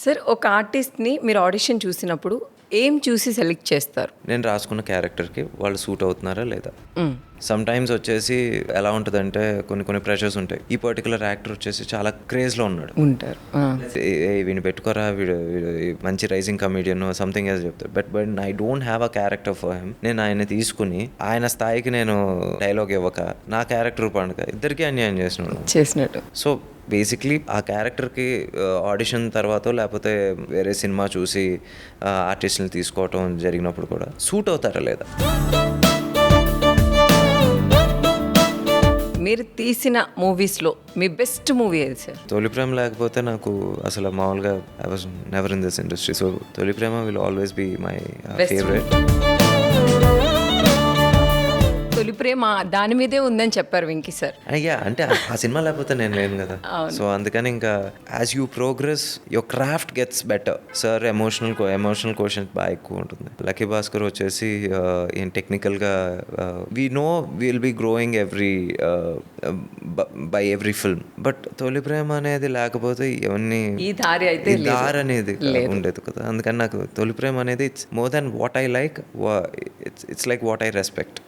Sir ఒక ఆర్టిస్ట్ని మీరు ఆడిషన్ చూసినప్పుడు ఏం చూసి సెలెక్ట్ చేస్తారు? నేను రాసుకున్న క్యారెక్టర్కి వాళ్ళు సూట్ అవుతున్నారా లేదా. సమ్ టైమ్స్ వచ్చేసి ఎలా ఉంటుందంటే కొన్ని ప్రెషర్స్ ఉంటాయి. ఈ పర్టికులర్ యాక్టర్ వచ్చేసి చాలా క్రేజ్లో ఉన్నాడు, ఉంటారు. వీడిని పెట్టుకోరా, వీడు మంచి రైజింగ్ కమీడియన్ సంథింగ్ ఏదో చెప్తారు. But I don't have a character for him. నేను ఆయన తీసుకుని ఆయన స్థాయికి నేను డైలాగ్ ఇవ్వక నా క్యారెక్టర్ పండుగ ఇద్దరికీ అన్యాయం చేసినట్టు. సో బేసిక్లీ ఆ క్యారెక్టర్కి ఆడిషన్ తర్వాత లేకపోతే వేరే సినిమా చూసి ఆర్టిస్ట్ని తీసుకోవటం జరిగినప్పుడు కూడా సూట్ అవుతారా లేదా. మీరు తీసిన మూవీస్లో మీ బెస్ట్ మూవీ ఏది సార్? తొలి ప్రేమ లేకపోతే నాకు అసలు మామూలుగా I was never in this industry. So Tholi Prema will always be my favourite. Tholi Prema దాని మీదే ఉందని చెప్పారు వెంకీ సార్. అయ్యా అంటే ఆ సినిమా లేకపోతే నేను లేను కదా. సో అందుకని ఇంకా as you progress your craft gets better. Sir emotional question బాగా ఎక్కువ ఉంటుంది. లక్కీ భాస్కర్ వచ్చేసి ఏం టెక్నికల్గా we know will be growing by every film. But Tholi Prema అనేది లేకపోతే ఇవన్నీ ఈ దారి అయితే దారి అనేది ఉండేది కదా. అందుకని నాకు తొలి ప్రేమ అనేది it's more than what I like, it's like what I respect.